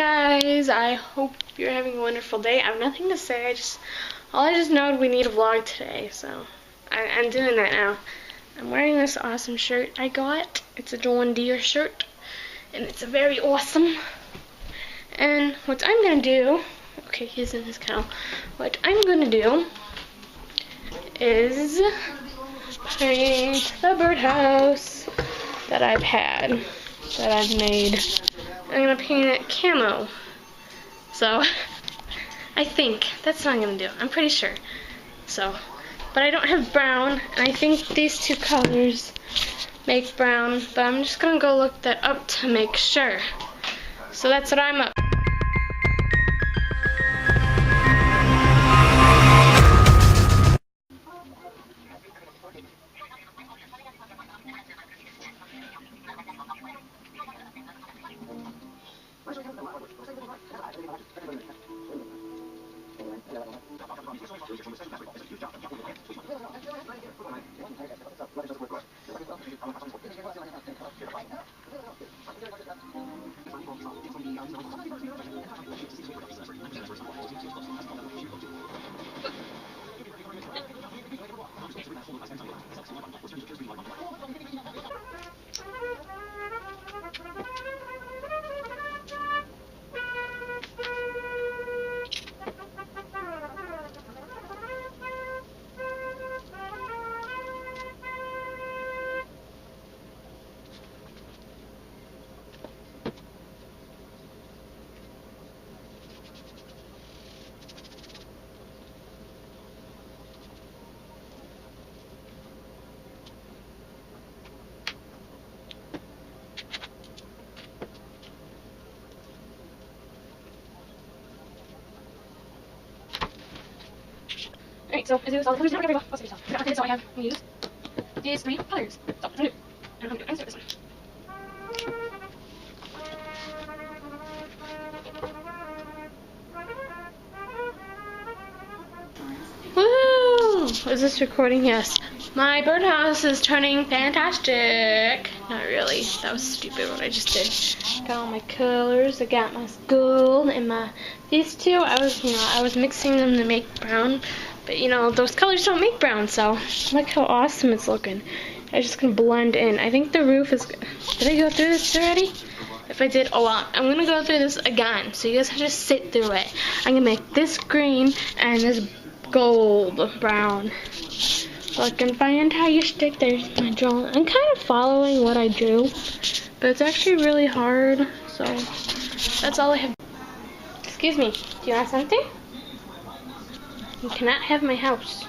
guys, I hope you're having a wonderful day. I have nothing to say. All I just know we need a vlog today, so I'm doing that now. I'm wearing this awesome shirt I got. It's a John Deere shirt, and it's very awesome. And what I'm gonna do, okay, he's in his kennel. What I'm gonna do is paint the birdhouse that I've made. I'm gonna paint it camo. So I think that's what I'm gonna do. I'm pretty sure. So, but I don't have brown, and I think these two colors make brown, but I'm just gonna go look that up to make sure. So that's what I'm up. Alright, so as you saw, the colors never very well. Okay, so I have used these three colors. So that's what I'm gonna do. And I'm gonna insert this one. Woo! Is this recording? Yes. My birdhouse is turning fantastic. Not really. That was stupid what I just did. Got all my colors. I got my gold and these two. I was mixing them to make brown. But those colors don't make brown, so look how awesome it's looking. I'm just gonna blend in. I think the roof is. Did I go through this already? If I did, oh well, I'm gonna go through this again, so you guys have to sit through it. I'm gonna make this green and this gold brown. Looking fantastic. There's my drawing. I'm kind of following what I drew, but it's actually really hard. So that's all I have. Excuse me. Do you want something? You cannot have my house.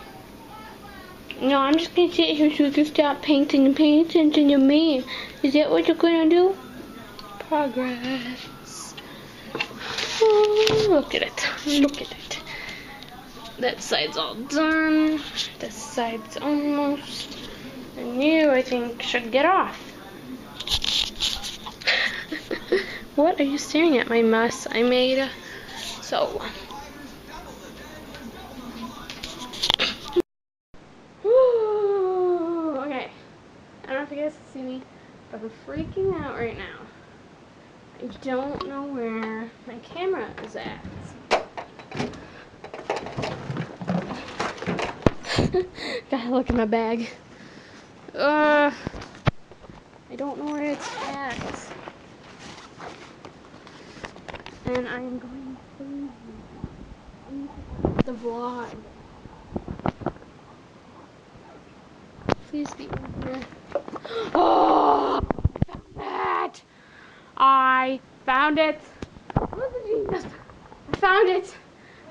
No, I'm just gonna sit here so you can stop painting and pay attention to me. Is that what you're gonna do? Progress. Oh, look at it. Look at it. That side's all done. This side's almost. And you, I think, should get off. What are you staring at? My mess I made. So. Okay. I don't know if you guys can see me, but I'm freaking out right now. I don't know where my camera is at. Gotta look in my bag. I don't know where it's at. And I'm going crazy. The vlog. Please be in here. Oh! I found it! What's the genius? I found it!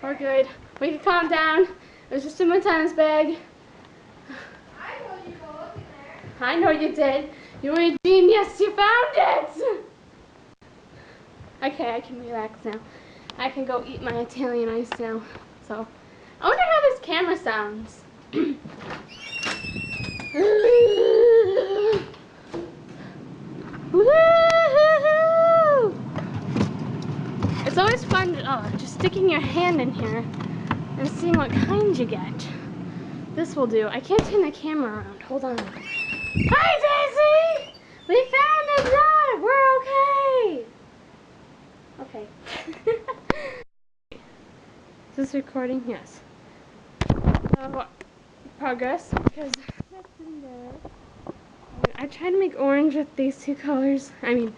We're good. We can calm down. It was just in my tennis bag. I told you to go look in there. I know you did. You were a genius. You found it! Okay, I can relax now. I can go eat my Italian ice now. So, I wonder how this camera sounds. It's always fun just sticking your hand in here and seeing what kind you get. This will do. I can't turn the camera around. Hold on. Hi, Daisy! We found the dog! We're okay! Okay. this recording? Yes. Progress, because that's pretty there. I tried to make orange with these two colors. I mean,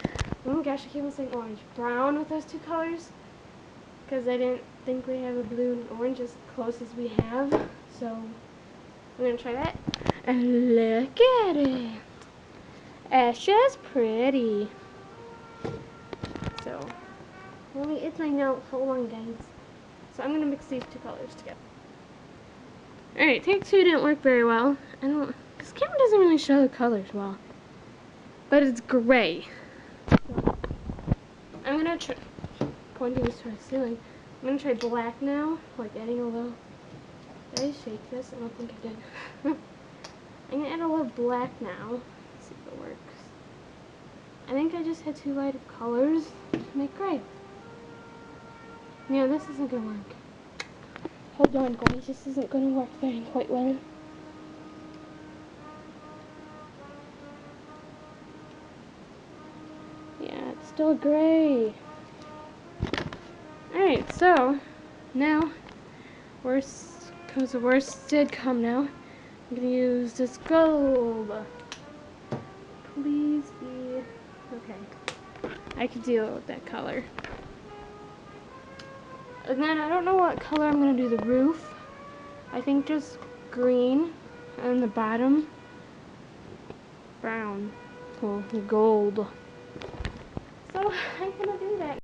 oh my gosh, I keep on saying orange. Brown with those two colors. Because I didn't think we have a blue and orange as close as we have. So, I'm going to try that. And look at it. It's just pretty. So, really, it's my note. Hold on, guys. So, I'm going to mix these two colors together. Alright, take two didn't work very well. This camera doesn't really show the colors well. But it's gray. So, I'm going to try pointing this to the ceiling. I'm going to try black now, like adding a little. Did I shake this? I don't think I did. I'm going to add a little black now. Let's see if it works. I think I just had too light of colors to make gray. Yeah, this isn't going to work. Hold on, guys. This isn't going to work very quite well. Yeah, it's still gray. Alright, so now, because the worst did come now, I'm going to use this gold. Please be okay. I can deal with that color. And then I don't know what color I'm going to do the roof. I think just green, and the bottom, brown, well, gold. So I'm going to do that.